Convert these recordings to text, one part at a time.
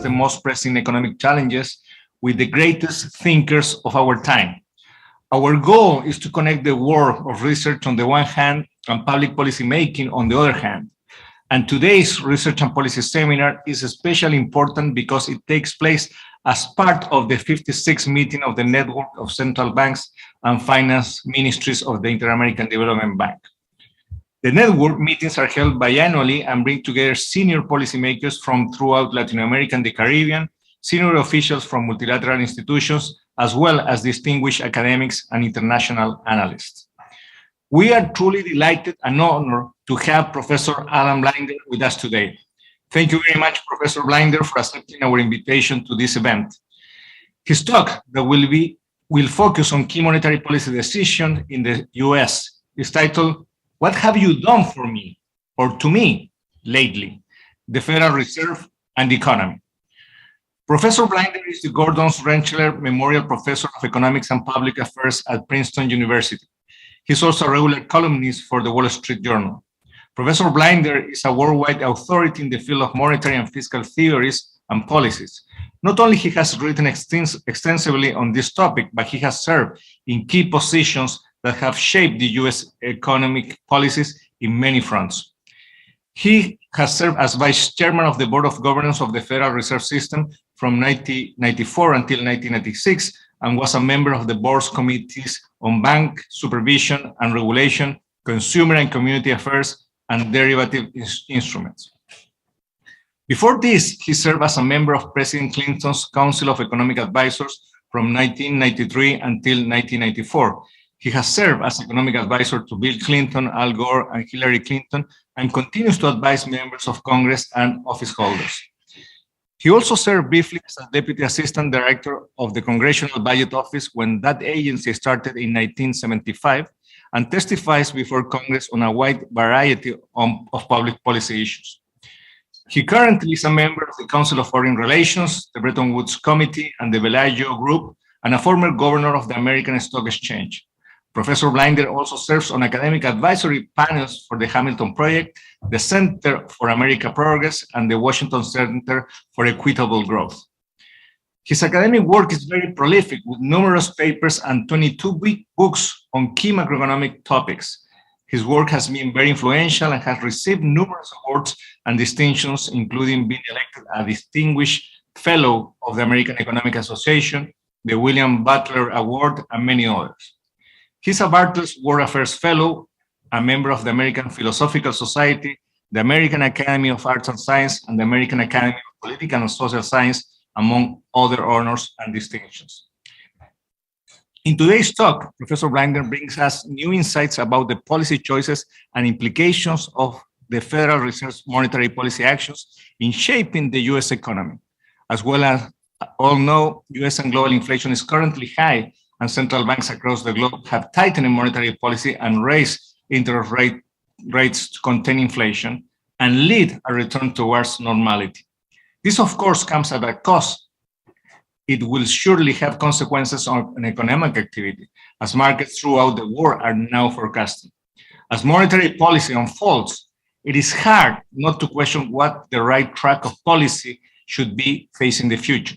The most pressing economic challenges with the greatest thinkers of our time. Our goal is to connect the world of research on the one hand and public policy making on the other hand. And today's Research and Policy Seminar is especially important because it takes place as part of the 56th meeting of the Network of Central Banks and Finance Ministries of the Inter-American Development Bank. The network meetings are held biannually and bring together senior policymakers from throughout Latin America and the Caribbean, senior officials from multilateral institutions, as well as distinguished academics and international analysts. We are truly delighted and honored to have Professor Alan Blinder with us today. Thank you very much, Professor Blinder, for accepting our invitation to this event. His talk that will focus on key monetary policy decisions in the US is titled, "What have you done for me or to me lately? The Federal Reserve and the Economy." Professor Blinder is the Gordon Rentschler Memorial Professor of Economics and Public Affairs at Princeton University. He's also a regular columnist for the Wall Street Journal. Professor Blinder is a worldwide authority in the field of monetary and fiscal theories and policies. Not only he has written extensively on this topic, but he has served in key positions that have shaped the US economic policies in many fronts. He has served as vice chairman of the Board of Governors of the Federal Reserve System from 1994 until 1996, and was a member of the board's committees on bank supervision and regulation, consumer and community affairs, and derivative instruments. Before this, he served as a member of President Clinton's Council of Economic Advisors from 1993 until 1994. He has served as economic advisor to Bill Clinton, Al Gore, and Hillary Clinton, and continues to advise members of Congress and office holders. He also served briefly as a deputy assistant director of the Congressional Budget Office when that agency started in 1975, and testifies before Congress on a wide variety of public policy issues. He currently is a member of the Council of Foreign Relations, the Bretton Woods Committee, and the Bellagio Group, and a former governor of the American Stock Exchange. Professor Blinder also serves on academic advisory panels for the Hamilton Project, the Center for American Progress, and the Washington Center for Equitable Growth. His academic work is very prolific, with numerous papers and 22 books on key macroeconomic topics. His work has been very influential and has received numerous awards and distinctions, including being elected a Distinguished Fellow of the American Economic Association, the William Butler Award, and many others. He's a Bartels World Affairs Fellow, a member of the American Philosophical Society, the American Academy of Arts and Science, and the American Academy of Political and Social Science, among other honors and distinctions. In today's talk, Professor Blinder brings us new insights about the policy choices and implications of the Federal Reserve's monetary policy actions in shaping the US economy. As well as all know, US and global inflation is currently high, and central banks across the globe have tightened monetary policy and raised interest rates to contain inflation and lead a return towards normality. This, of course, comes at a cost. It will surely have consequences on economic activity, as markets throughout the world are now forecasting. As monetary policy unfolds, it is hard not to question what the right track of policy should be facing the future.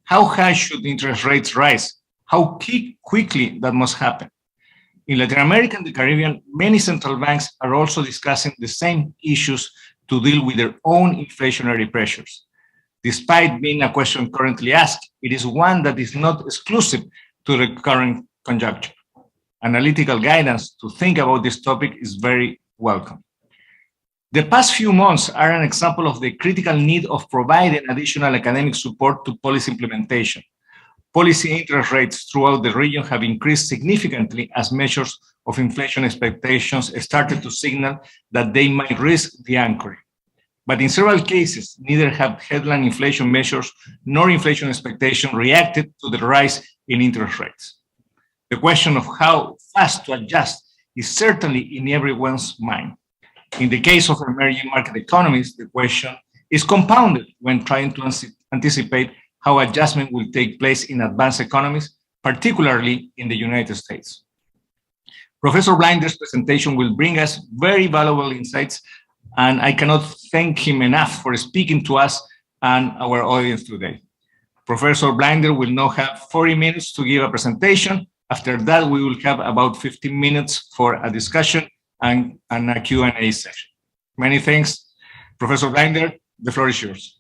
How high should interest rates rise? How quickly that must happen? In Latin America and the Caribbean, many central banks are also discussing the same issues to deal with their own inflationary pressures. Despite being a question currently asked, it is one that is not exclusive to the current conjuncture. Analytical guidance to think about this topic is very welcome. The past few months are an example of the critical need of providing additional academic support to policy implementation. Policy interest rates throughout the region have increased significantly as measures of inflation expectations started to signal that they might risk the anchoring. But in several cases, neither have headline inflation measures nor inflation expectation reacted to the rise in interest rates. The question of how fast to adjust is certainly in everyone's mind. In the case of emerging market economies, the question is compounded when trying to anticipate how adjustment will take place in advanced economies, particularly in the United States. Professor Blinder's presentation will bring us very valuable insights, and I cannot thank him enough for speaking to us and our audience today. Professor Blinder will now have 40 minutes to give a presentation. After that, we will have about 15 minutes for a discussion and a Q&A session. Many thanks. Professor Blinder, the floor is yours.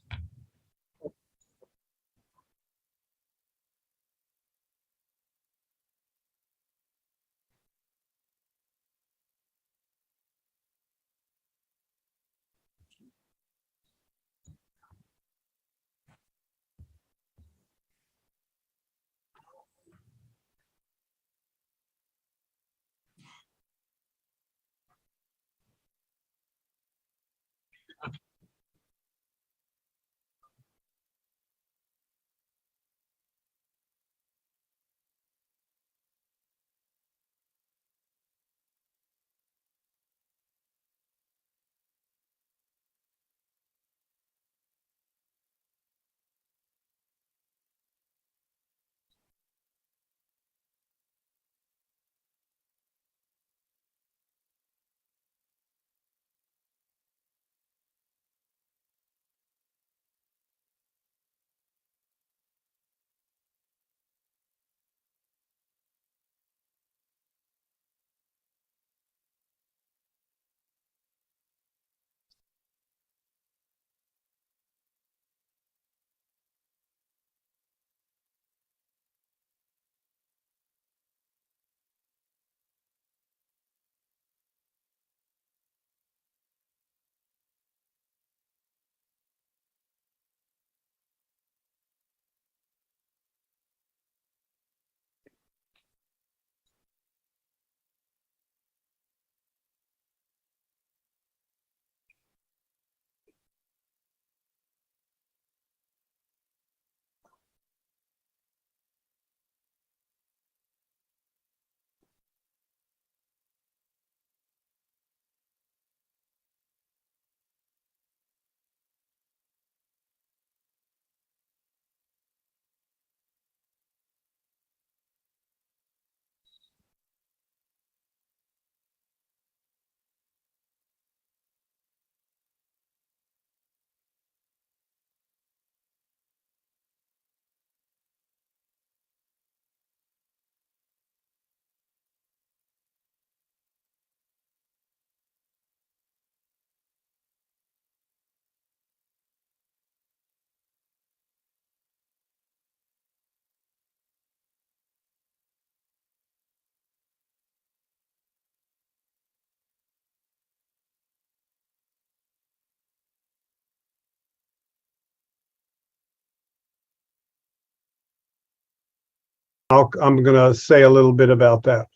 I'm going to say a little bit about that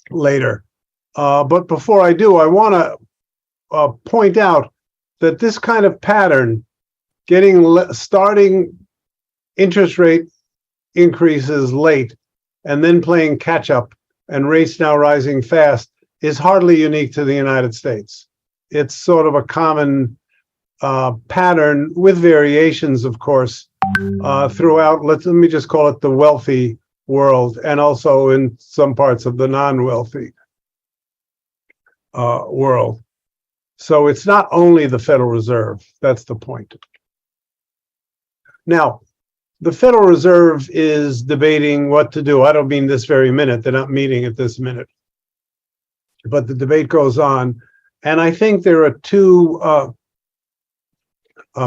later. But before I do, I want to point out that this kind of pattern, starting interest rate increases late and then playing catch up and rates now rising fast, is hardly unique to the United States. It's sort of a common pattern with variations, of course, throughout, let me just call it the wealthy world, and also in some parts of the non-wealthy world. So it's not only the Federal Reserve, that's the point. Now, the Federal Reserve is debating what to do. I don't mean this very minute, they're not meeting at this minute. But the debate goes on, and I think there are two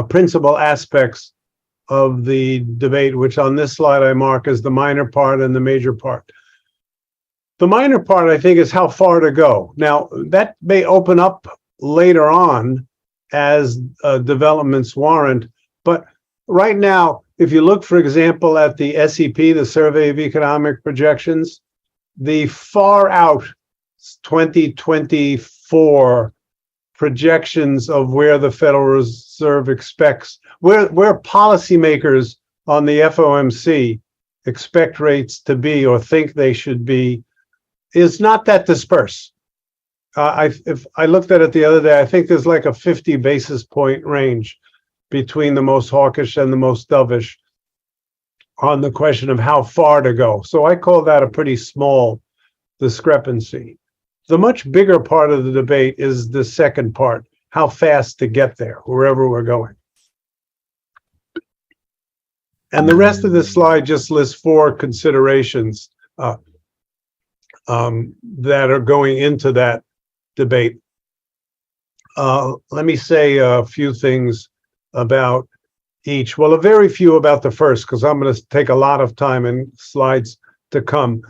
principal aspects of the debate, which on this slide I mark as the minor part and the major part. The minor part, I think, is how far to go. Now, that may open up later on as developments warrant, but right now, if you look, for example, at the SEP, the Survey of Economic Projections, the far out 2024 projections of where the Federal Reserve expects, where policymakers on the FOMC expect rates to be or think they should be, is not that dispersed. If I looked at it the other day, I think there's like a 50 basis point range between the most hawkish and the most dovish on the question of how far to go. So I call that a pretty small discrepancy. The much bigger part of the debate is the second part, how fast to get there, wherever we're going. And the rest of the slide just lists 4 considerations that are going into that debate. Let me say a few things about each. Well, a very few about the first, because I'm going to take a lot of time in slides to come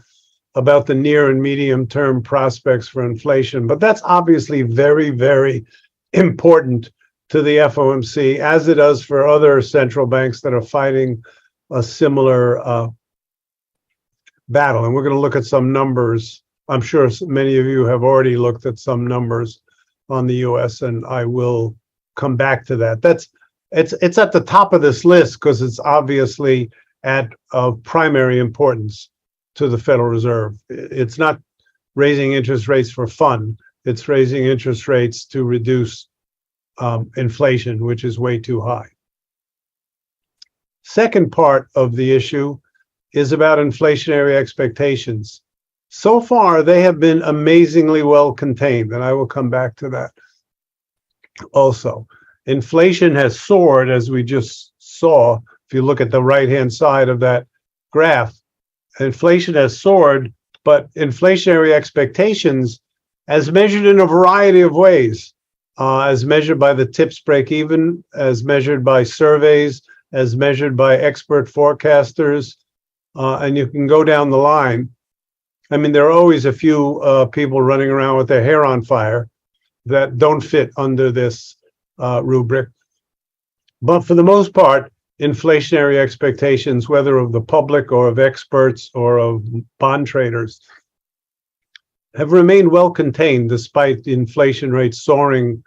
about the near and medium term prospects for inflation. But that's obviously very, very important to the FOMC, as it does for other central banks that are fighting a similar battle. And we're going to look at some numbers. I'm sure many of you have already looked at some numbers on the US, and I will come back to that. It's at the top of this list because it's obviously of primary importance to the Federal Reserve. It's not raising interest rates for fun. It's raising interest rates to reduce inflation, which is way too high. Second part of the issue is about inflationary expectations. So far, they have been amazingly well contained, and I will come back to that also. Inflation has soared, as we just saw. If you look at the right-hand side of that graph, inflation has soared, but inflationary expectations, as measured in a variety of ways, as measured by the TIPS break-even, as measured by surveys, as measured by expert forecasters, and you can go down the line. I mean, there are always a few people running around with their hair on fire that don't fit under this rubric. But for the most part, inflationary expectations, whether of the public or of experts or of bond traders, have remained well contained despite the inflation rate soaring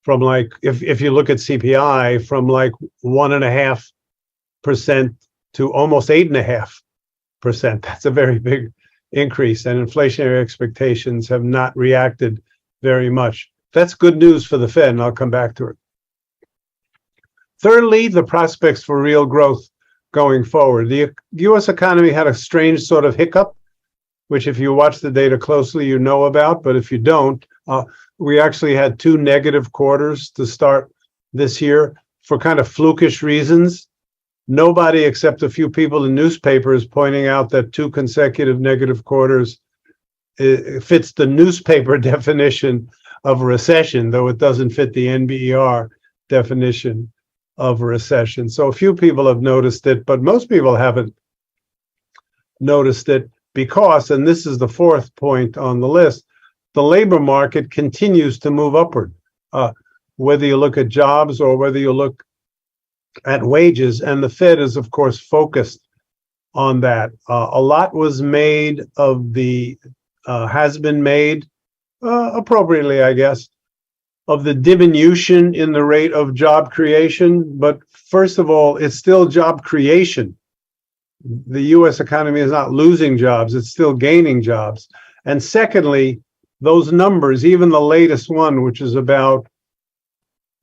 from, like, if you look at CPI, from like 1.5% to almost 8.5%. That's a very big increase, and inflationary expectations have not reacted very much. That's good news for the Fed, and I'll come back to it. Thirdly, the prospects for real growth going forward. The U.S. economy had a strange sort of hiccup, which if you watch the data closely, you know about, but if you don't, we actually had 2 negative quarters to start this year for kind of flukish reasons. Nobody except a few people in newspapers pointing out that 2 consecutive negative quarters fits the newspaper definition of a recession, though it doesn't fit the NBER definition of a recession. So a few people have noticed it, but most people haven't noticed it because, and this is the 4th point on the list, the labor market continues to move upward, whether you look at jobs or whether you look at wages. And the Fed is, of course, focused on that. A lot was made of has been made, appropriately, I guess, of the diminution in the rate of job creation. But first of all, it's still job creation. The U.S. economy is not losing jobs, it's still gaining jobs. And secondly, those numbers, even the latest one, which is about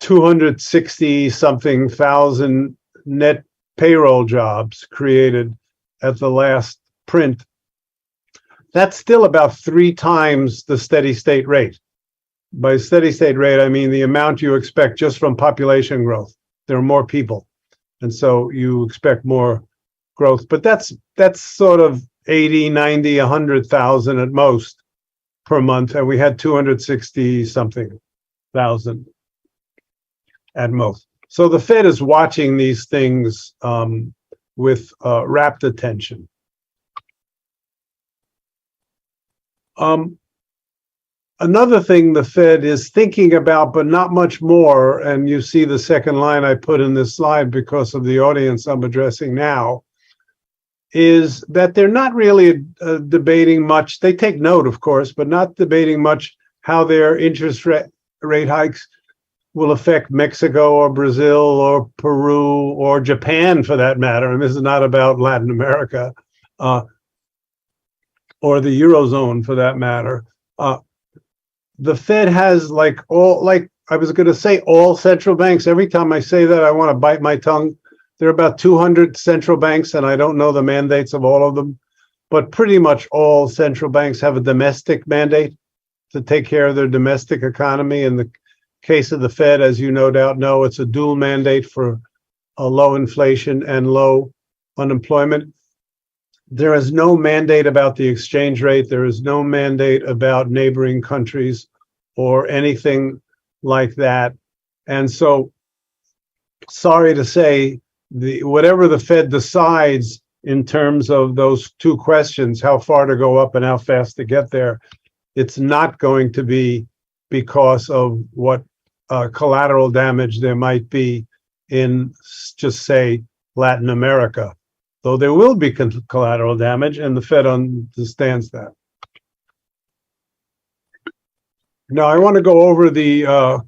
260-something thousand net payroll jobs created at the last print, that's still about 3 times the steady state rate. By steady state rate, I mean the amount you expect just from population growth. There are more people, and so you expect more growth. But that's sort of 80, 90, 100,000 at most per month, and we had 260-something thousand at most. So the Fed is watching these things with rapt attention. Another thing the Fed is thinking about, but not much more, and you see the second line I put in this slide because of the audience I'm addressing now, is that they're not really debating much. They take note, of course, but not debating much how their interest rate hikes will affect Mexico or Brazil or Peru or Japan, for that matter. And this is not about Latin America or the Eurozone, for that matter. The Fed has like I was going to say all central banks. Every time I say that, I want to bite my tongue. There are about 200 central banks, and I don't know the mandates of all of them, but pretty much all central banks have a domestic mandate to take care of their domestic economy. In the case of the Fed, as you no doubt know, it's a dual mandate for a low inflation and low unemployment. There is no mandate about the exchange rate. There is no mandate about neighboring countries or anything like that. And so, sorry to say, whatever the Fed decides in terms of those two questions, how far to go up and how fast to get there, it's not going to be because of what collateral damage there might be in, just say, Latin America. Though there will be collateral damage, and the Fed understands that. Now, I want to go over the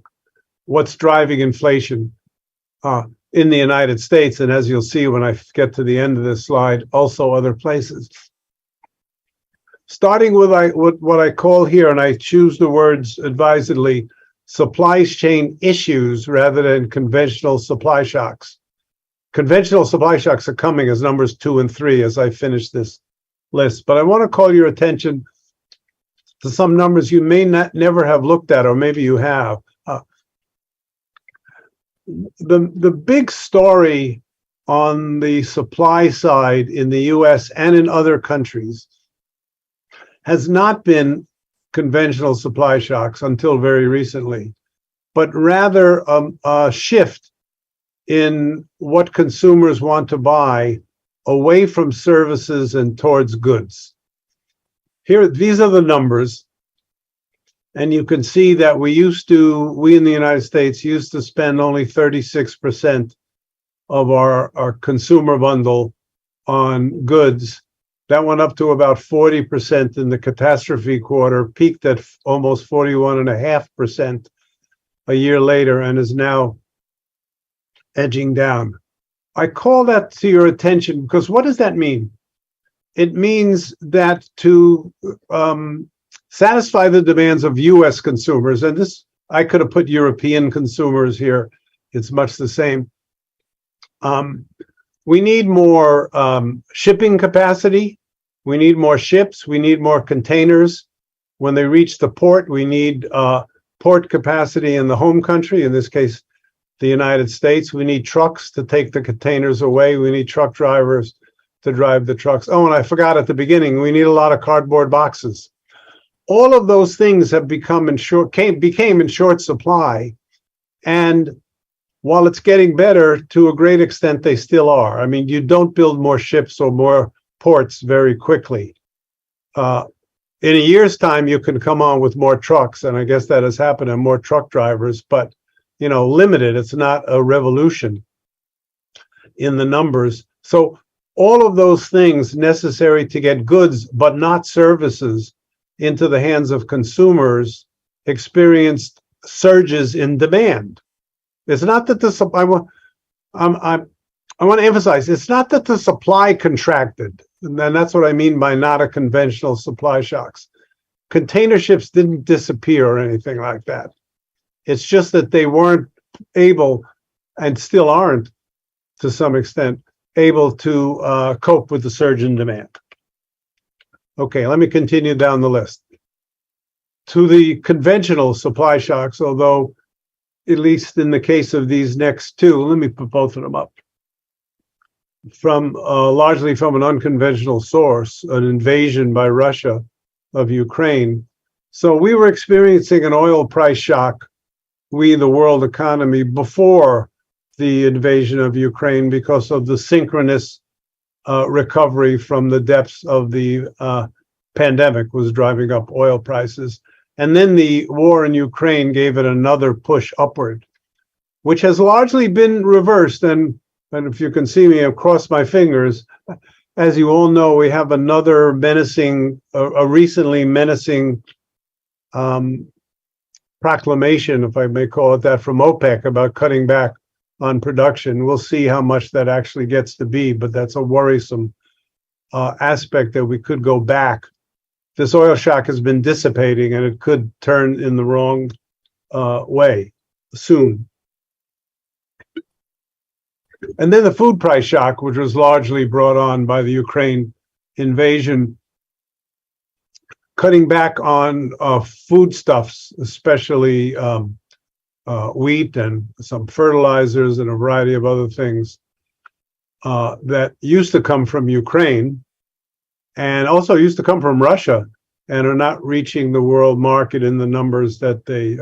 what's driving inflation in the United States, and as you'll see when I get to the end of this slide, also other places. Starting with what I call here, and I choose the words advisedly, supply chain issues rather than conventional supply shocks. Conventional supply shocks are coming as numbers 2 and 3 as I finish this list. But I want to call your attention to some numbers you may never have looked at, or maybe you have. The big story on the supply side in the US and in other countries has not been conventional supply shocks until very recently, but rather a shift in what consumers want to buy away from services and towards goods. Here, these are the numbers. And you can see that we in the United States used to spend only 36% of our consumer bundle on goods. That went up to about 40% in the catastrophe quarter, peaked at almost 41.5% a year later, and is now edging down. I call that to your attention because what does that mean? It means that to satisfy the demands of US consumers, and this, I could have put European consumers here, it's much the same. We need more shipping capacity. We need more ships. We need more containers. When they reach the port, we need port capacity in the home country, in this case, the United States. We need trucks to take the containers away. We need truck drivers to drive the trucks. Oh, and I forgot at the beginning, we need a lot of cardboard boxes. All of those things have became in short supply. And while it's getting better, to a great extent, they still are. I mean, you don't build more ships or more ports very quickly. In a year's time, you can come on with more trucks, and I guess that has happened, and more truck drivers, but limited. It's not a revolution in the numbers. So all of those things necessary to get goods, but not services, into the hands of consumers experienced surges in demand. It's not that I want to emphasize, it's not that the supply contracted, and that's what I mean by not a conventional supply shocks. Container ships didn't disappear or anything like that. It's just that they weren't able, and still aren't to some extent, able to cope with the surge in demand. Okay, let me continue down the list. To the conventional supply shocks, although at least in the case of these next two, let me put both of them up. Largely from an unconventional source, an invasion by Russia of Ukraine. So we were experiencing an oil price shock, the world economy, before the invasion of Ukraine because of the synchronous recovery from the depths of the pandemic was driving up oil prices. And then the war in Ukraine gave it another push upward, which has largely been reversed. And if you can see me, I've crossed my fingers. As you all know, we have another recently menacing proclamation, if I may call it that, from OPEC about cutting back on production. We'll see how much that actually gets to be, but that's a worrisome aspect that we could go back. This oil shock has been dissipating, and it could turn in the wrong way soon. And then the food price shock, which was largely brought on by the Ukraine invasion, cutting back on foodstuffs, especially wheat and some fertilizers and a variety of other things that used to come from Ukraine and also used to come from Russia and are not reaching the world market in the numbers that they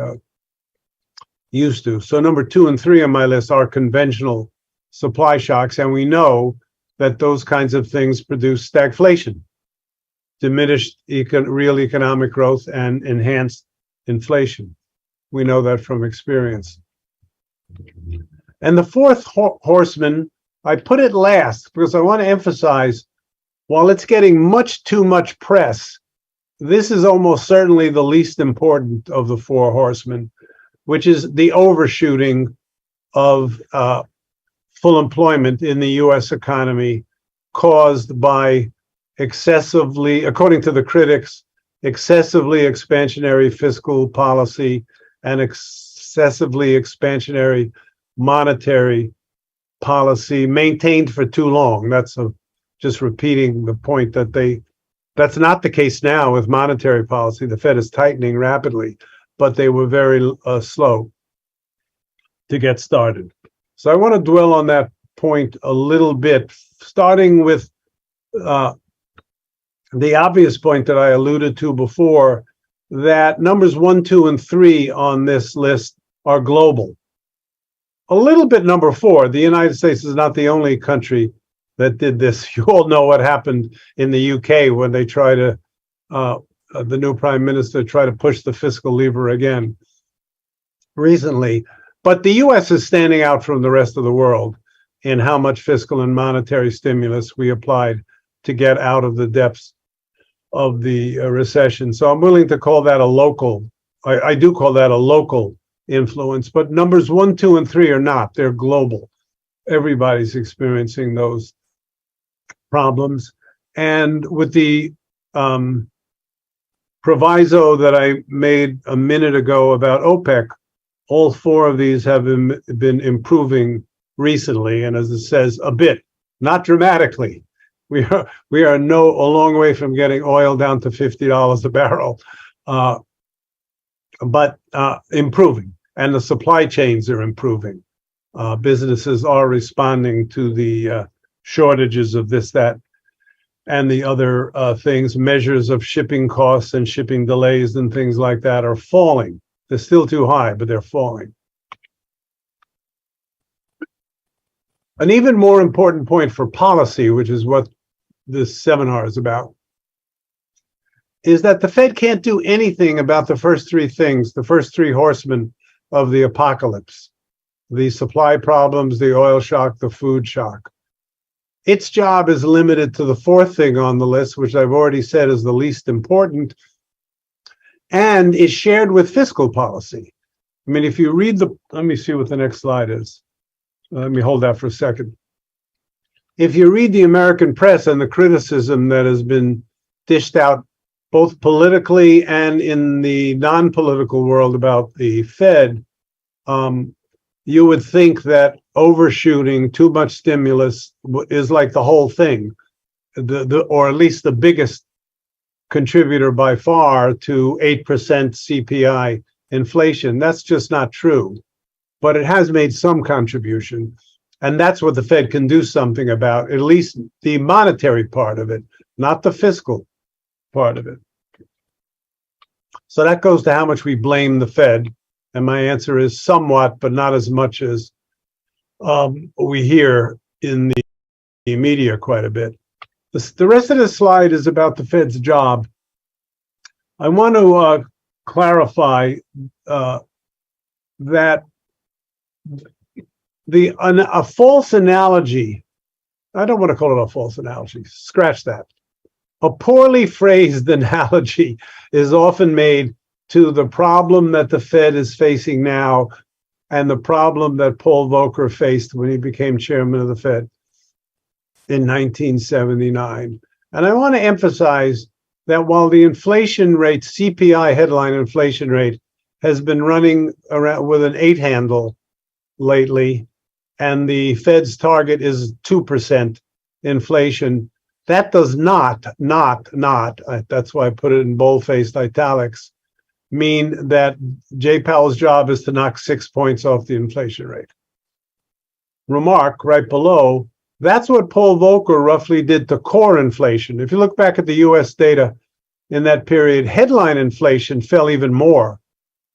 used to. So number 2 and 3 on my list are conventional supply shocks, and we know that those kinds of things produce stagflation, diminished real economic growth, and enhanced inflation. We know that from experience. And the fourth horseman, I put it last because I want to emphasize, while it's getting much too much press, this is almost certainly the least important of the four horsemen, which is the overshooting of full employment in the US economy caused by excessively, according to the critics, excessively expansionary fiscal policy and excessively expansionary monetary policy maintained for too long. That's just repeating the point that that's not the case now with monetary policy. The Fed is tightening rapidly, but they were very slow to get started. So I want to dwell on that point a little bit, starting with the obvious point that I alluded to before, that numbers 1, 2, and 3 on this list are global. A little bit number 4, the United States is not the only country that did this. You all know what happened in the UK when they try to, the new prime minister tried to push the fiscal lever again recently. But the US is standing out from the rest of the world in how much fiscal and monetary stimulus we applied to get out of the depths of the recession. So I'm willing to call that a local, I do call that a local influence, but numbers 1, 2, and 3 are not. They're global. Everybody's experiencing those problems. And with the proviso that I made a minute ago about OPEC, all 4 of these have been improving recently, and as it says, a bit, not dramatically. We are a long way from getting oil down to $50 a barrel, but improving, and the supply chains are improving. Businesses are responding to the shortages of this, that, and the other things. Measures of shipping costs and shipping delays and things like that are falling. They're still too high, but they're falling. An even more important point for policy, which is what this seminar is about, is that the Fed can't do anything about the first 3 things, the first 3 horsemen of the apocalypse: the supply problems, the oil shock, the food shock. Its job is limited to the 4th thing on the list, which I've already said is the least important, and is shared with fiscal policy. I mean, if you read let me see what the next slide is. Let me hold that for a second. If you read the American press and the criticism that has been dished out both politically and in the non-political world about the Fed, you would think that overshooting, too much stimulus is like the whole thing, or at least the biggest contributor by far to 8% CPI inflation. That's just not true, but it has made some contribution. And that's what the Fed can do something about, at least the monetary part of it, not the fiscal part of it. So that goes to how much we blame the Fed. And my answer is somewhat, but not as much as we hear in the media quite a bit. The rest of the slide is about the Fed's job. I want to clarify that a false analogy, I don't want to call it a false analogy, scratch that. A poorly phrased analogy is often made to the problem that the Fed is facing now and the problem that Paul Volcker faced when he became chairman of the Fed in 1979. And I want to emphasize that while the inflation rate, CPI headline inflation rate, has been running around with an 8 handle lately, and the Fed's target is 2% inflation, that does not, that's why I put it in bold-faced italics, mean that Jay Powell's job is to knock 6 points off the inflation rate. Remark right below, that's what Paul Volcker roughly did to core inflation. If you look back at the US data in that period, headline inflation fell even more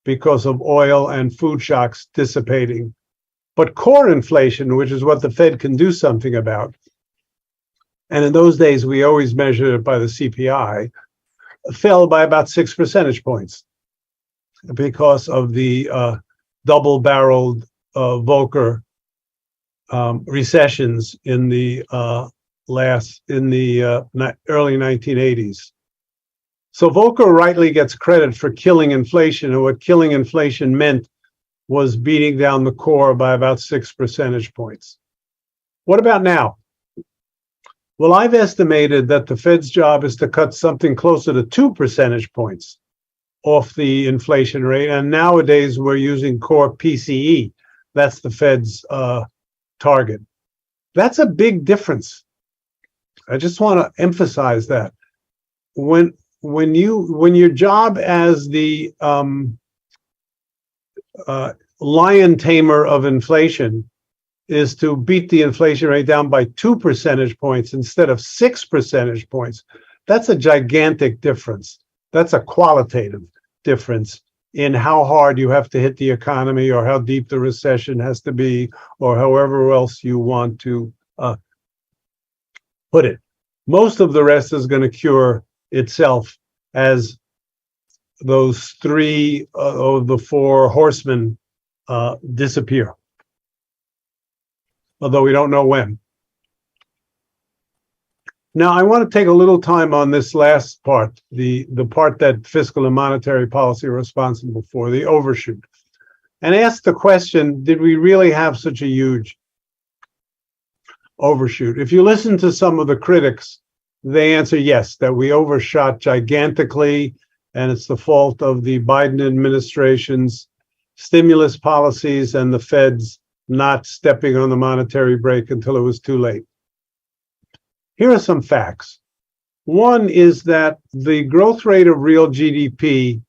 because of oil and food shocks dissipating. But core inflation, which is what the Fed can do something about, and in those days we always measured it by the CPI, fell by about 6 percentage points because of the double-barreled Volcker recessions in the early 1980s. So Volcker rightly gets credit for killing inflation, and what killing inflation meant was beating down the core by about 6 percentage points. What about now? Well, I've estimated that the Fed's job is to cut something closer to 2 percentage points off the inflation rate, and nowadays we're using core PCE. That's the Fed's target. That's a big difference. I just want to emphasize that. When your job as the lion tamer of inflation is to beat the inflation rate down by 2 percentage points instead of 6 percentage points, that's a gigantic difference. That's a qualitative difference in how hard you have to hit the economy, or how deep the recession has to be, or however else you want to put it. Most of the rest is going to cure itself as those 3 of the 4 horsemen disappear, although we don't know when. Now, I want to take a little time on this last part, the part that fiscal and monetary policy are responsible for, the overshoot, and ask the question, did we really have such a huge overshoot? If you listen to some of the critics, they answer yes, that we overshot gigantically, and it's the fault of the Biden administration's stimulus policies and the Fed's not stepping on the monetary brake until it was too late. Here are some facts. One is that the growth rate of real GDP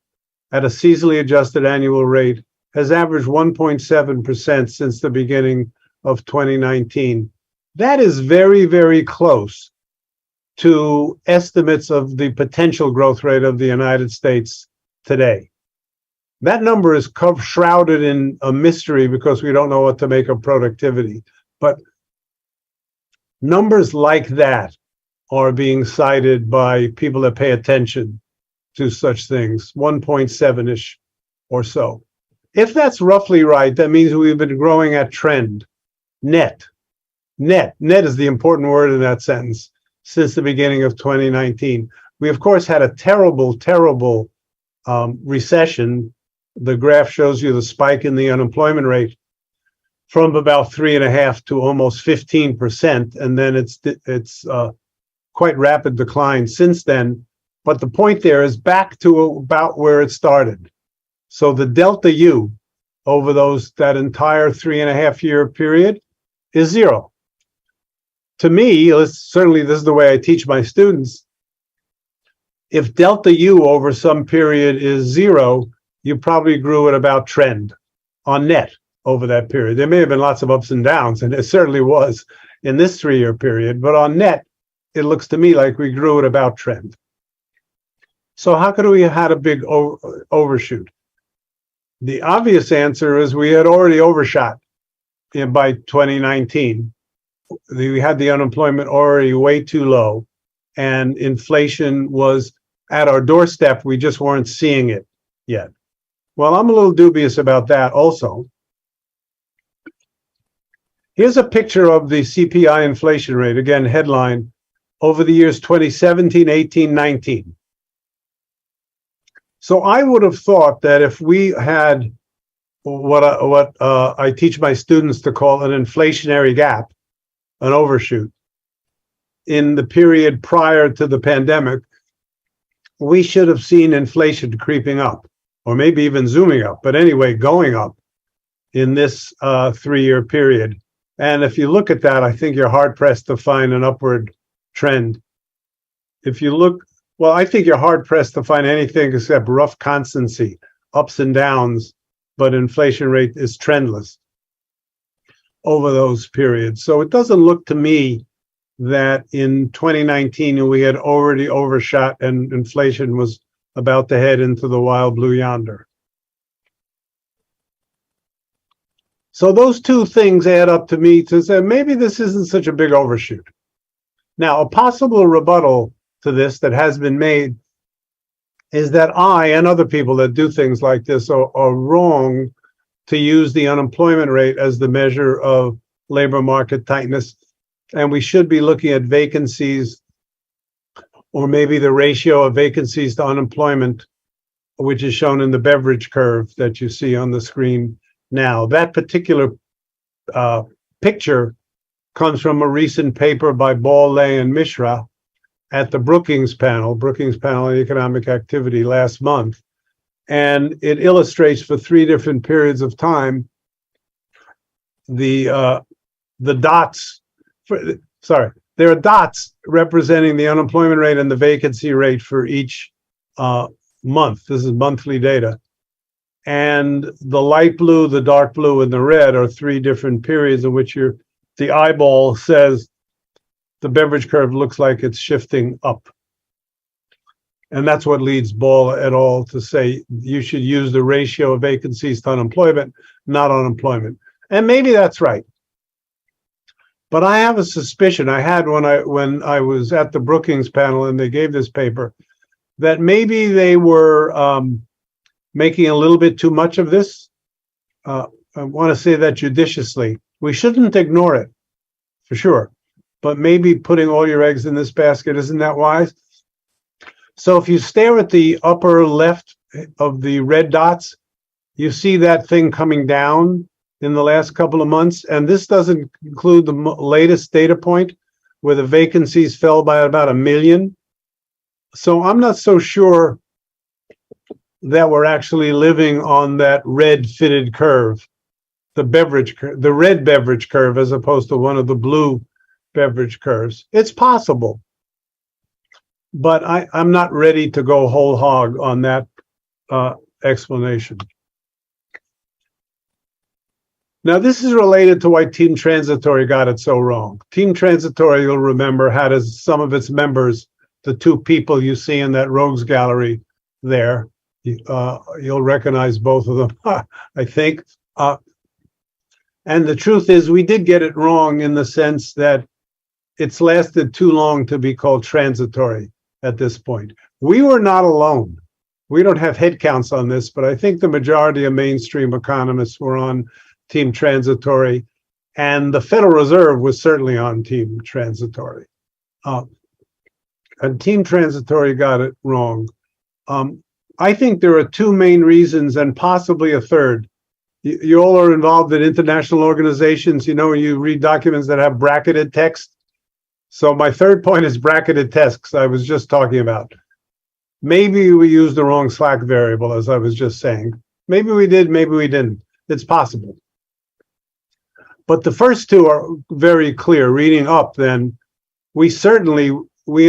at a seasonally adjusted annual rate has averaged 1.7% since the beginning of 2019. That is very, very close to estimates of the potential growth rate of the United States today. That number is shrouded in a mystery because we don't know what to make of productivity. But numbers like that are being cited by people that pay attention to such things, 1.7-ish or so. If that's roughly right, that means we've been growing at trend, net. Net is the important word in that sentence, since the beginning of 2019. We, of course, had a terrible recession. The graph shows you the spike in the unemployment rate from about 3.5% to almost 15%, and then it's quite rapid decline since then. But the point there is back to about where it started. So the delta U over that entire 3.5-year period is 0. To me, certainly this is the way I teach my students. If delta U over some period is 0, you probably grew at about trend on net over that period. There may have been lots of ups and downs, and it certainly was in this 3-year period, but on net, it looks to me like we grew at about trend. So how could we have had a big overshoot? The obvious answer is we had already overshot by 2019. We had the unemployment already way too low, and inflation was at our doorstep. We just weren't seeing it yet. Well, I'm a little dubious about that also. Here's a picture of the CPI inflation rate, again, headline, over the years 2017, 18, 19. So I would have thought that if we had what I teach my students to call an inflationary gap, an overshoot, in the period prior to the pandemic, we should have seen inflation creeping up, or maybe even zooming up, but anyway, going up in this 3-year period. And if you look at that, I think you're hard pressed to find an upward trend. If you look, well, I think you're hard pressed to find anything except rough constancy, ups and downs, but inflation rate is trendless over those periods. So it doesn't look to me that in 2019 we had already overshot and inflation was about to head into the wild blue yonder. So those two things add up to me to say maybe this isn't such a big overshoot. Now, a possible rebuttal to this that has been made is that I and other people that do things like this are wrong to use the unemployment rate as the measure of labor market tightness. And we should be looking at vacancies, or maybe the ratio of vacancies to unemployment, which is shown in the Beveridge curve that you see on the screen now. That particular picture comes from a recent paper by Ball, Lay, and Mishra at the Brookings panel on economic activity last month. And it illustrates for 3 different periods of time the dots. There are dots representing the unemployment rate and the vacancy rate for each month. This is monthly data. And the light blue, the dark blue, and the red are 3 different periods in which the eyeball says the Beveridge curve looks like it's shifting up. And that's what leads Ball et al. To say you should use the ratio of vacancies to unemployment, not unemployment. And maybe that's right. But I have a suspicion, I had when I was at the Brookings panel and they gave this paper, that maybe they were making a little bit too much of this. I want to say that judiciously. We shouldn't ignore it, for sure. But maybe putting all your eggs in this basket, isn't that wise? So if you stare at the upper left of the red dots, you see that thing coming down in the last couple of months. And this doesn't include the latest data point where the vacancies fell by about 1 million. So I'm not so sure that we're actually living on that red fitted curve, the red Beveridge curve, as opposed to one of the blue Beveridge curves. It's possible, but I'm not ready to go whole hog on that explanation. Now, this is related to why Team Transitory got it so wrong. Team Transitory, you'll remember, had as some of its members the 2 people you see in that rogues gallery there. You'll recognize both of them, I think. And the truth is, we did get it wrong in the sense that it's lasted too long to be called transitory at this point. We were not alone. We don't have head counts on this, but I think the majority of mainstream economists were on Team Transitory, and the Federal Reserve was certainly on Team Transitory. And Team Transitory got it wrong. I think there are 2 main reasons, and possibly a third. You all are involved in international organizations. You know, you read documents that have bracketed text. So my third point is bracketed text I was just talking about. Maybe we used the wrong slack variable, as I was just saying. Maybe we did, maybe we didn't. It's possible. But the first 2 are very clear. Reading up, then, we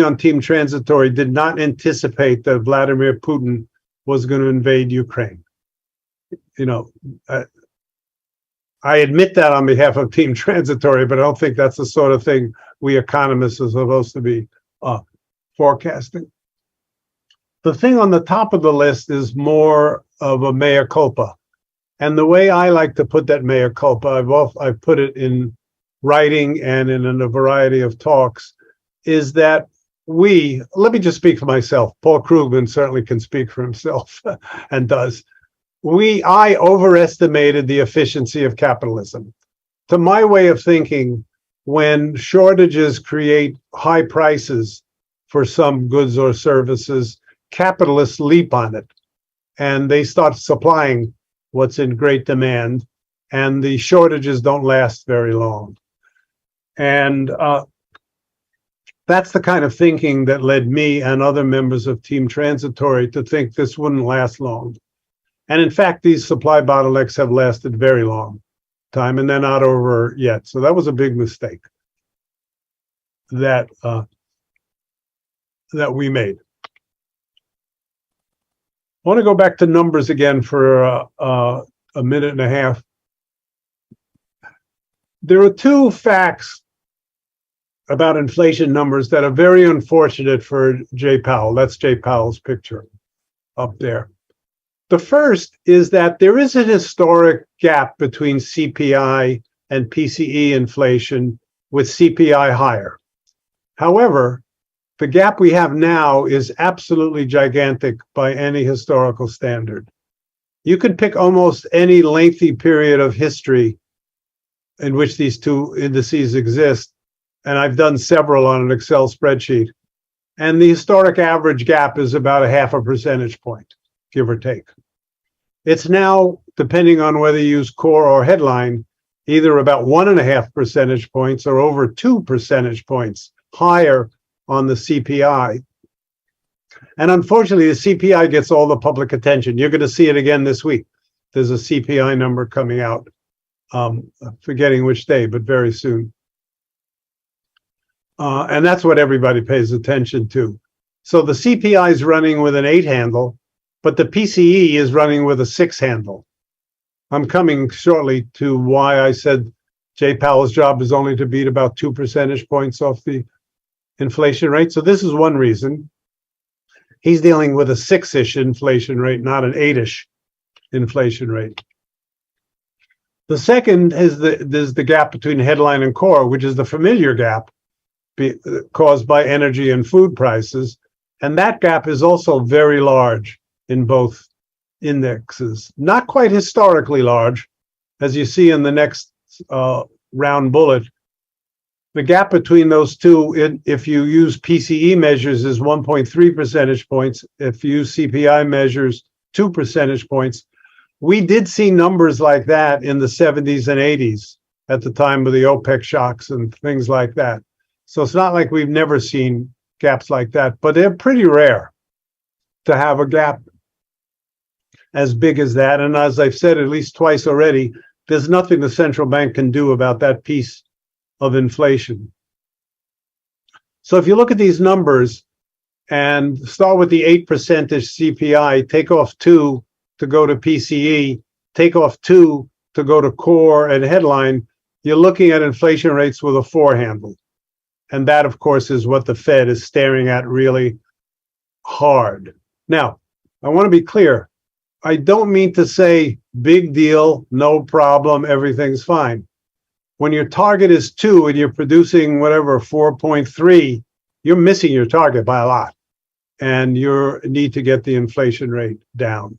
on Team Transitory did not anticipate that Vladimir Putin was going to invade Ukraine. You know, I admit that on behalf of Team Transitory, but I don't think that's the sort of thing we economists are supposed to be forecasting. The thing on the top of the list is more of a mea culpa. And the way I like to put that mea culpa, I've put it in writing and in a variety of talks, is that let me just speak for myself. Paul Krugman certainly can speak for himself and does. I overestimated the efficiency of capitalism. To my way of thinking, when shortages create high prices for some goods or services, capitalists leap on it. and they start supplying what's in great demand, and the shortages don't last very long. And that's the kind of thinking that led me and other members of Team Transitory to think this wouldn't last long. And in fact, these supply bottlenecks have lasted very long time, and they're not over yet. So that was a big mistake that that we made. I want to go back to numbers again for a minute and a half. There are two facts about inflation numbers that are very unfortunate for Jay Powell. That's Jay Powell's picture up there. The first is that there is a historic gap between CPI and PCE inflation, with CPI higher. However, the gap we have now is absolutely gigantic by any historical standard. You could pick almost any lengthy period of history in which these two indices exist, and I've done several on an Excel spreadsheet, and the historic average gap is about a 0.5 percentage point, give or take. It's now, depending on whether you use core or headline, either about 1.5 percentage points or over 2 percentage points higher on the CPI. And unfortunately, the CPI gets all the public attention. You're going to see it again this week. There's a CPI number coming out, forgetting which day, but very soon. And that's what everybody pays attention to. So the CPI is running with an 8 handle, but the PCE is running with a 6 handle. I'm coming shortly to why I said Jay Powell's job is only to beat about 2 percentage points off the inflation rate. So this is one reason. He's dealing with a 6-ish inflation rate, not an 8-ish inflation rate. The second is the gap between headline and core, which is the familiar gap caused by energy and food prices. And that gap is also very large in both indexes. Not quite historically large, as you see in the next round bullet. The gap between those two, if you use PCE measures, is 1.3 percentage points. If you use CPI measures, 2 percentage points. We did see numbers like that in the 70s and 80s at the time of the OPEC shocks and things like that. So it's not like we've never seen gaps like that, but they're pretty rare to have a gap as big as that. And as I've said at least twice already, there's nothing the central bank can do about that piece of inflation. So if you look at these numbers and start with the 8% CPI, take off 2 to go to PCE, take off 2 to go to core and headline, you're looking at inflation rates with a 4 handle. And that, of course, is what the Fed is staring at really hard. Now, I want to be clear. I don't mean to say big deal, no problem, everything's fine. When your target is 2 and you're producing whatever, 4.3, you're missing your target by a lot. And you need to get the inflation rate down.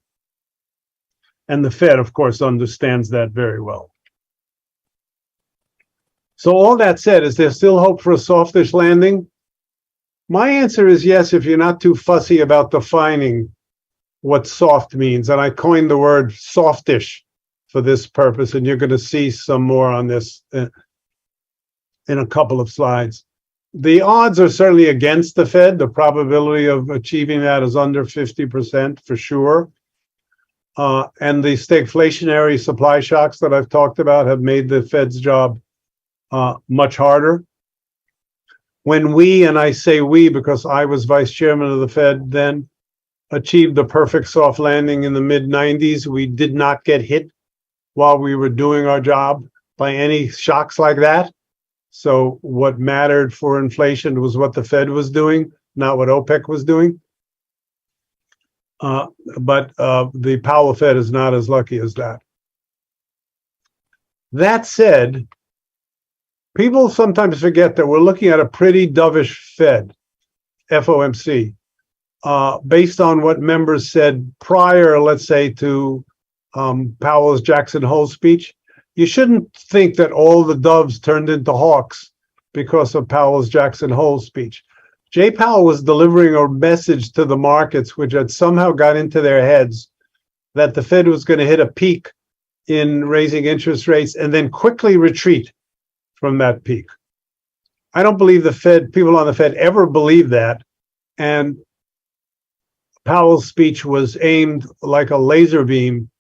And the Fed, of course, understands that very well. So all that said, is there still hope for a softish landing? My answer is yes, if you're not too fussy about defining what soft means. And I coined the word softish for this purpose, and you're going to see some more on this in a couple of slides. The odds are certainly against the Fed. The probability of achieving that is under 50% for sure. And the stagflationary supply shocks that I've talked about have made the Fed's job much harder. When we, and I say we because I was vice chairman of the Fed then, achieved the perfect soft landing in the mid-90s, we did not get hit while we were doing our job by any shocks like that. So what mattered for inflation was what the Fed was doing, not what OPEC was doing. But the Powell Fed is not as lucky as that. That said, people sometimes forget that we're looking at a pretty dovish Fed, FOMC, based on what members said prior, let's say, to Powell's Jackson Hole speech. You shouldn't think that all the doves turned into hawks because of Powell's Jackson Hole speech. Jay Powell was delivering a message to the markets which had somehow got into their heads that the Fed was going to hit a peak in raising interest rates and then quickly retreat from that peak. I don't believe people on the Fed ever believed that. And Powell's speech was aimed like a laser beam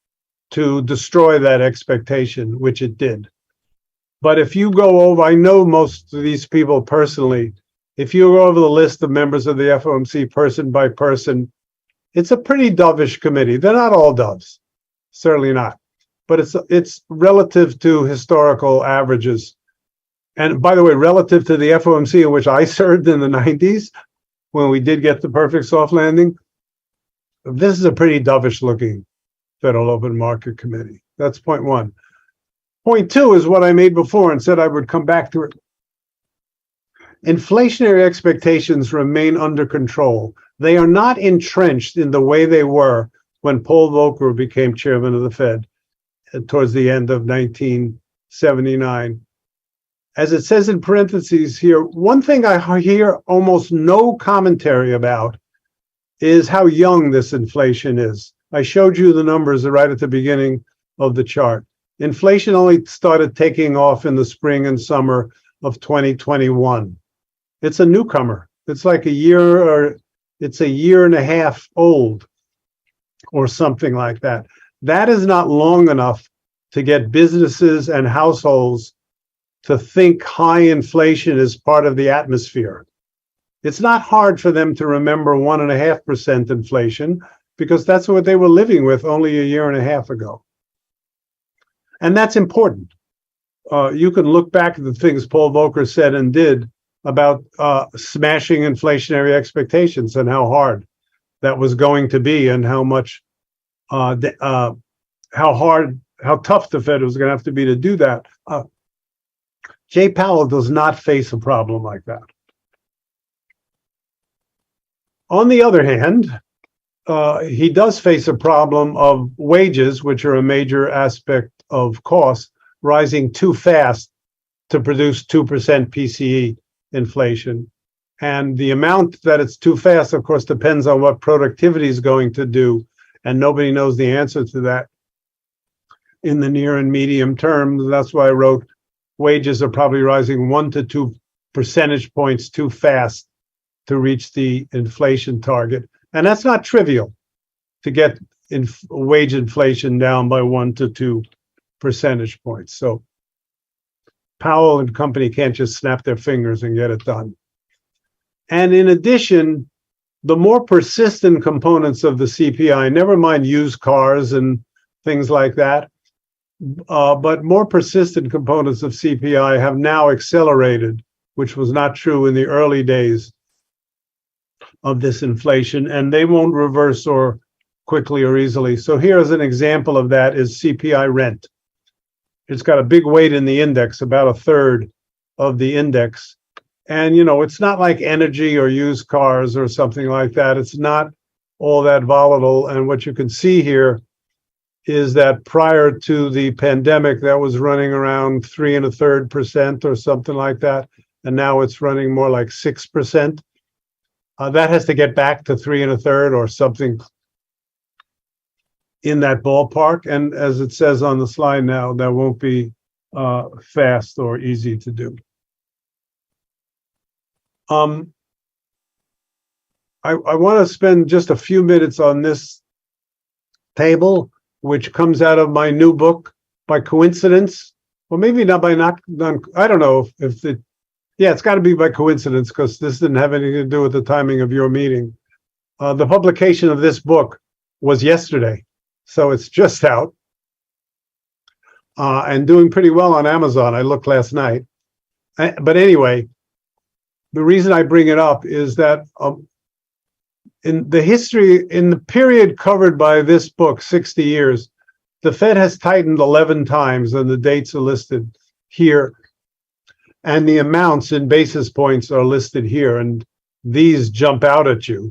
to destroy that expectation, which it did. But if you go over, I know most of these people personally, if you go over the list of members of the FOMC person by person, it's a pretty dovish committee. They're not all doves, certainly not. But it's relative to historical averages. And by the way, relative to the FOMC in which I served in the 90s, when we did get the perfect soft landing, this is a pretty dovish looking Federal Open Market Committee. That's point one. Point two is what I made before and said I would come back to it. Inflationary expectations remain under control. They are not entrenched in the way they were when Paul Volcker became chairman of the Fed towards the end of 1979. As it says in parentheses here, one thing I hear almost no commentary about is how young this inflation is. I showed you the numbers right at the beginning of the chart. Inflation only started taking off in the spring and summer of 2021. It's a newcomer. It's like it's a year and a half old or something like that. That is not long enough to get businesses and households to think high inflation is part of the atmosphere. It's not hard for them to remember 1.5% inflation because that's what they were living with only a year and a half ago. And that's important. You can look back at the things Paul Volcker said and did about smashing inflationary expectations and how hard that was going to be and how tough the Fed was going to have to be to do that. Jay Powell does not face a problem like that. On the other hand, he does face a problem of wages, which are a major aspect of cost, rising too fast to produce 2% PCE inflation. And the amount that it's too fast, of course, depends on what productivity is going to do. And nobody knows the answer to that in the near and medium term. That's why I wrote wages are probably rising 1 to 2 percentage points too fast to reach the inflation target. And that's not trivial to get wage inflation down by 1 to 2 percentage points. So Powell and company can't just snap their fingers and get it done. And in addition, the more persistent components of the CPI, never mind used cars and things like that, but more persistent components of CPI have now accelerated, which was not true in the early days of this inflation, and they won't reverse or quickly or easily. So here's an example of that is CPI rent. It's got a big weight in the index, about a third of the index. And, it's not like energy or used cars or something like that. It's not all that volatile. And what you can see here is that prior to the pandemic, that was running around 3.33% or something like that. And now it's running more like 6%. That has to get back to 3.33 or something in that ballpark. And as it says on the slide now, that won't be fast or easy to do. I want to spend just a few minutes on this table, which comes out of my new book by coincidence. Well, maybe not I don't know if it's got to be by coincidence because this didn't have anything to do with the timing of your meeting. The publication of this book was yesterday, so it's just out and doing pretty well on Amazon. I looked last night. But anyway, the reason I bring it up is that in the period covered by this book, 60 years, the Fed has tightened 11 times, and the dates are listed here. And the amounts in basis points are listed here, and these jump out at you.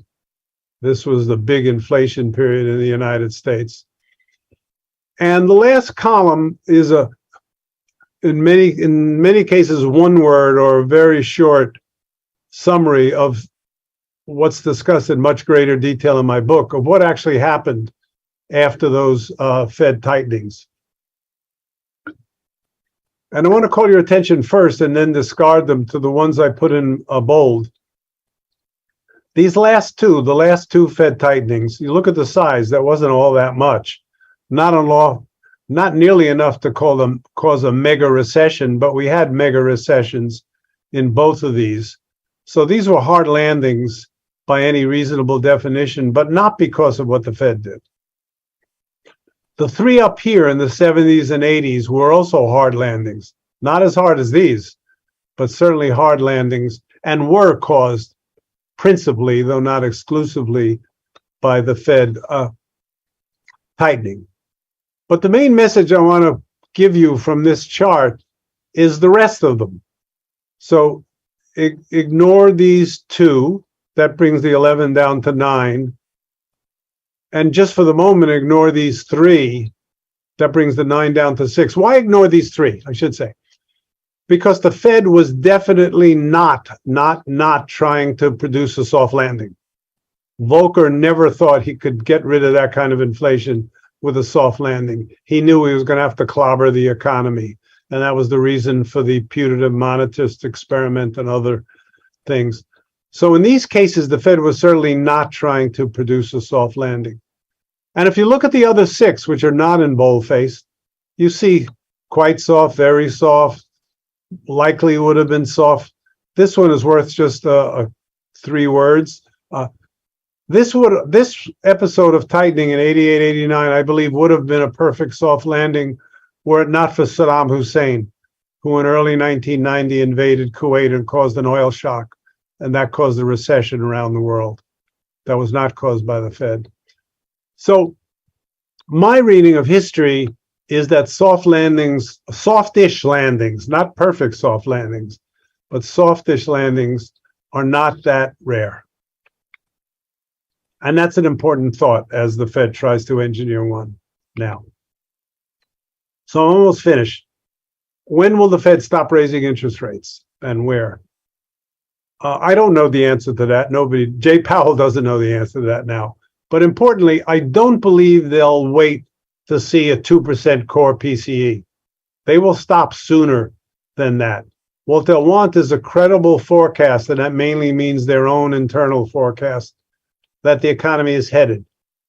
This was the big inflation period in the United States. And the last column is in many cases, one word or a very short summary of what's discussed in much greater detail in my book of what actually happened after those Fed tightenings. And I want to call your attention first and then discard them to the ones I put in bold. These last two, the last two Fed tightenings, you look at the size, that wasn't all that much. Not nearly enough to cause a mega recession, but we had mega recessions in both of these. So these were hard landings by any reasonable definition, but not because of what the Fed did. The three up here in the 70s and 80s were also hard landings, not as hard as these, but certainly hard landings, and were caused principally, though not exclusively, by the Fed tightening. But the main message I want to give you from this chart is the rest of them. So ignore these two. That brings the 11 down to 9. And just for the moment, ignore these three. That brings the 9 down to 6. Why ignore these three, I should say? Because the Fed was definitely not trying to produce a soft landing. Volcker never thought he could get rid of that kind of inflation with a soft landing. He knew he was going to have to clobber the economy. And that was the reason for the putative monetist experiment and other things. So in these cases, the Fed was certainly not trying to produce a soft landing. And if you look at the other 6, which are not in boldface, you see quite soft, very soft, likely would have been soft. This one is worth just 3 words. This episode of tightening in 88, 89, I believe, would have been a perfect soft landing were it not for Saddam Hussein, who in early 1990 invaded Kuwait and caused an oil shock. And that caused a recession around the world. That was not caused by the Fed. So my reading of history is that soft landings, softish landings, not perfect soft landings, but softish landings are not that rare. And that's an important thought as the Fed tries to engineer one now. So I'm almost finished. When will the Fed stop raising interest rates and where? I don't know the answer to that. Jay Powell doesn't know the answer to that now. But importantly, I don't believe they'll wait to see a 2% core PCE. They will stop sooner than that. What they'll want is a credible forecast, and that mainly means their own internal forecast, that the economy is headed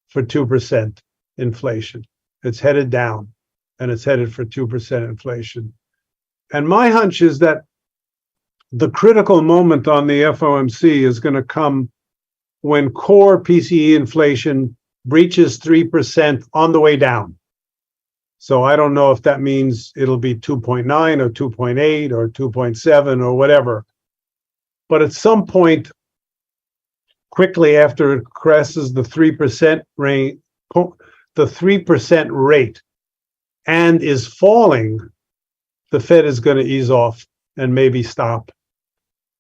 for 2% inflation. It's headed down, and it's headed for 2% inflation. And my hunch is that the critical moment on the FOMC is going to come when core PCE inflation breaches 3% on the way down. So I don't know if that means it'll be 2.9 or 2.8 or 2.7 or whatever. But at some point, quickly after it crosses the 3% rate and is falling, the Fed is going to ease off and maybe stop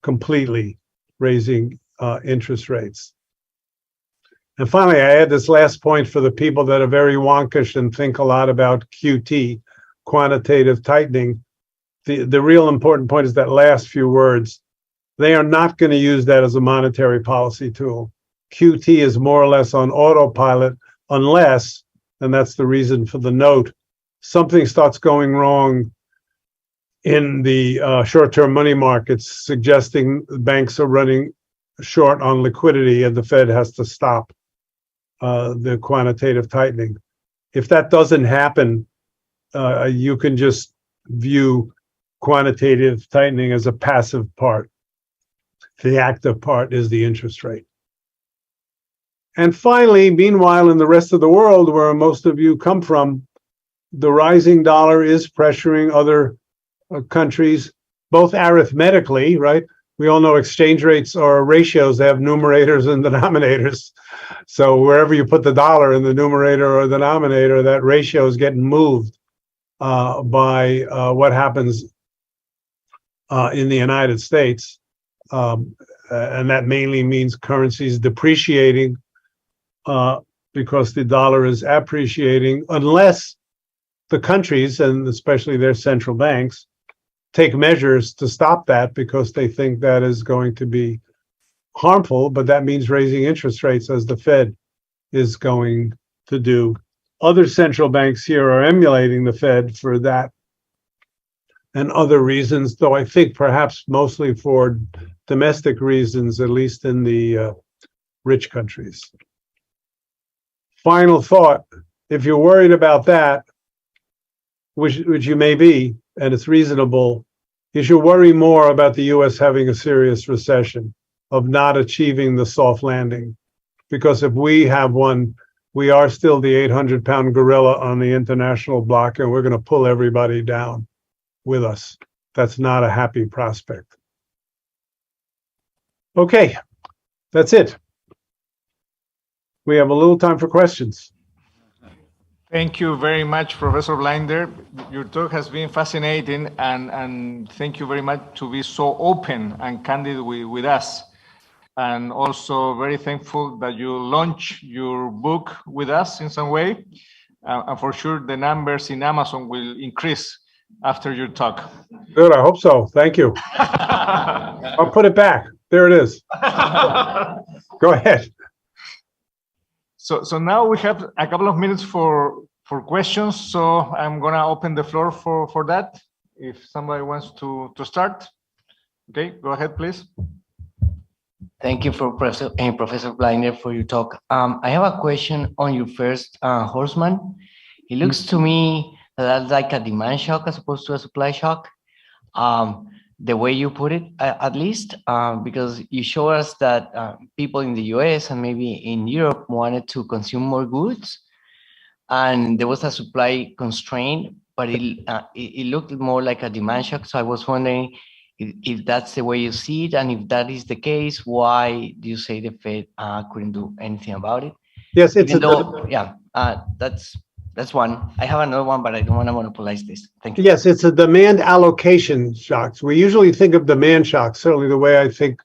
completely raising interest rates. And finally, I add this last point for the people that are very wonkish and think a lot about QT, quantitative tightening. The real important point is that last few words. They are not going to use that as a monetary policy tool. QT is more or less on autopilot unless, and that's the reason for the note, something starts going wrong in the short-term money markets, suggesting banks are running short on liquidity and the Fed has to stop the quantitative tightening. If that doesn't happen, you can just view quantitative tightening as a passive part. The active part is the interest rate. And finally, meanwhile, in the rest of the world, where most of you come from, the rising dollar is pressuring other countries, both arithmetically, right? We all know exchange rates are ratios. They have numerators and denominators. So wherever you put the dollar in the numerator or denominator, that ratio is getting moved by what happens in the United States. And that mainly means currencies depreciating because the dollar is appreciating, unless the countries, and especially their central banks, take measures to stop that because they think that is going to be harmful, but that means raising interest rates as the Fed is going to do Other central banks here are emulating the Fed for that and other reasons, though I think perhaps mostly for domestic reasons, at least in the rich countries. Final thought, if you're worried about that, which you may be, and it's reasonable, you should worry more about the US having a serious recession, of not achieving the soft landing. Because if we have one, we are still the 800-pound gorilla on the international block, and we're going to pull everybody down with us. That's not a happy prospect. Okay, that's it. We have a little time for questions. Thank you very much, Professor Blinder. Your talk has been fascinating, and thank you very much to be so open and candid with us. And also very thankful that you launch your book with us in some way. And for sure, the numbers in Amazon will increase after your talk. Good, I hope so. Thank you. I'll put it back. There it is. Go ahead. So now we have a couple of minutes for questions. So I'm gonna open the floor for that. If somebody wants to start. Okay, go ahead, please. Thank you for Professor Blinder for your talk. I have a question on your first horseman. It looks to me that's like a demand shock as opposed to a supply shock. The way you put it, at least, because you show us that people in the US and maybe in Europe wanted to consume more goods, and there was a supply constraint, but it looked more like a demand shock. So I was wondering if that's the way you see it, and if that is the case, why do you say the Fed couldn't do anything about it? Yes, it's that's one. I have another one, but I don't want to monopolize this. Thank you. Yes, it's a demand allocation shocks. We usually think of demand shocks. Certainly, the way I think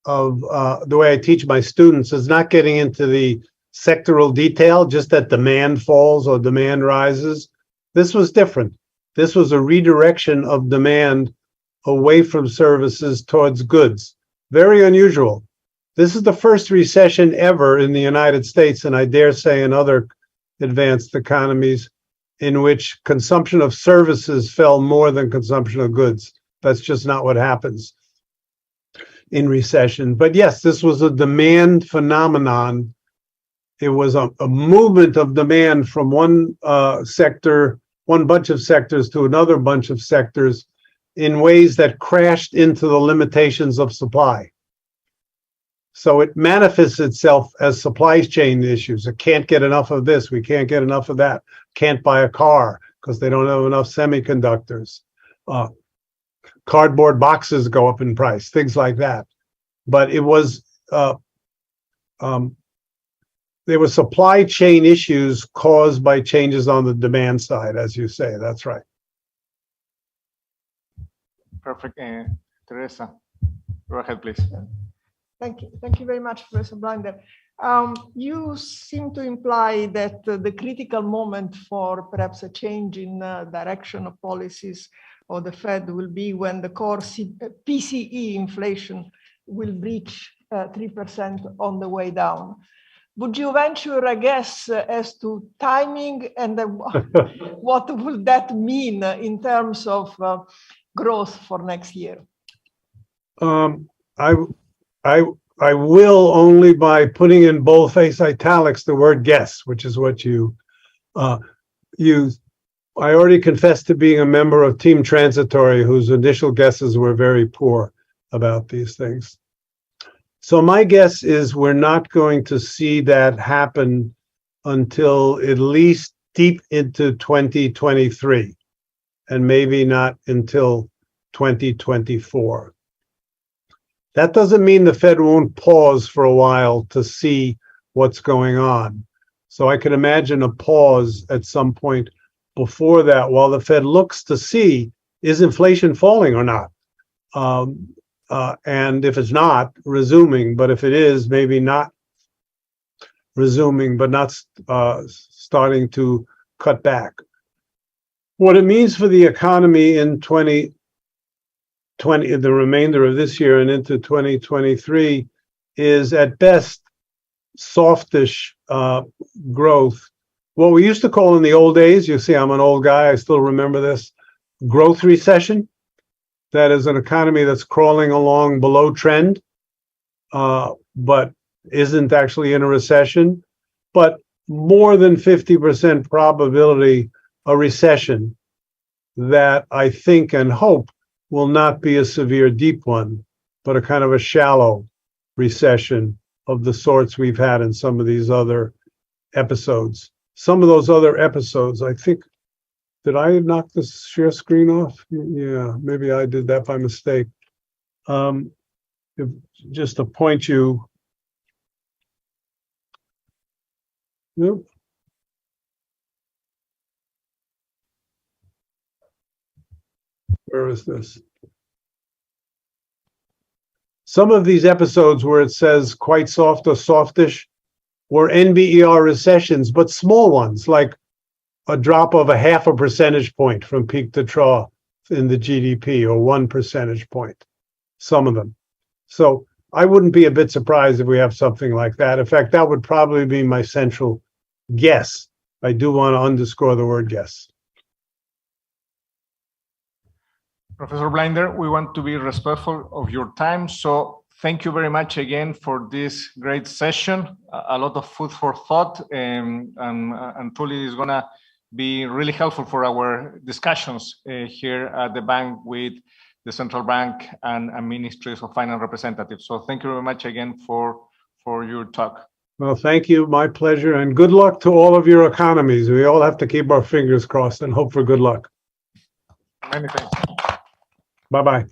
of the way I teach my students is not getting into the sectoral detail, just that demand falls or demand rises. This was different. This was a redirection of demand away from services towards goods. Very unusual. This is the first recession ever in the United States, and I dare say in other advanced economies, in which consumption of services fell more than consumption of goods. That's just not what happens in recession. But yes, this was a demand phenomenon. It was a movement of demand from one sector, one bunch of sectors to another bunch of sectors in ways that crashed into the limitations of supply. So it manifests itself as supply chain issues. It can't get enough of this. We can't get enough of that. Can't buy a car because they don't have enough semiconductors. Cardboard boxes go up in price, things like that. But it was, there were supply chain issues caused by changes on the demand side, as you say. That's right. Perfect. Teresa, go ahead, please. Thank you. Thank you very much, Professor Blinder. You seem to imply that the critical moment for perhaps a change in direction of policies or the Fed will be when the core PCE inflation will breach 3% on the way down. Would you venture a guess as to timing and what will that mean in terms of growth for next year? I will only by putting in boldface italics the word guess, which is what you used. I already confessed to being a member of Team Transitory, whose initial guesses were very poor about these things. So my guess is we're not going to see that happen until at least deep into 2023, and maybe not until 2024. That doesn't mean the Fed won't pause for a while to see what's going on. So I can imagine a pause at some point before that while the Fed looks to see, is inflation falling or not? And if it's not, resuming. But if it is, maybe not resuming, but not starting to cut back. What it means for the economy in 2020, the remainder of this year and into 2023, is at best softish growth what we used to call in the old days, you see, I'm an old guy, I still remember this, growth recession. That is an economy that's crawling along below trend, but isn't actually in a recession. But more than 50% probability a recession that I think and hope will not be a severe deep one, but a kind of a shallow recession of the sorts we've had in some of these other episodes. Some of those other episodes, I think, did I knock the share screen off? Yeah, maybe I did that by mistake. Just to point you. Nope. Where is this? Some of these episodes where it says quite soft or softish were NBER recessions, but small ones, like a drop of 0.5 percentage point from peak to trough in the GDP, or 1 percentage point, some of them. So I wouldn't be a bit surprised if we have something like that. In fact, that would probably be my central guess. I do want to underscore the word guess. Professor Blinder, we want to be respectful of your time. So thank you very much again for this great session. A lot of food for thought, and truly is going to be really helpful for our discussions here at the bank with the central bank and ministries of finance representatives. So thank you very much again for your talk. Well, thank you. My pleasure. And good luck to all of your economies. We all have to keep our fingers crossed and hope for good luck. Many thanks. Bye-bye.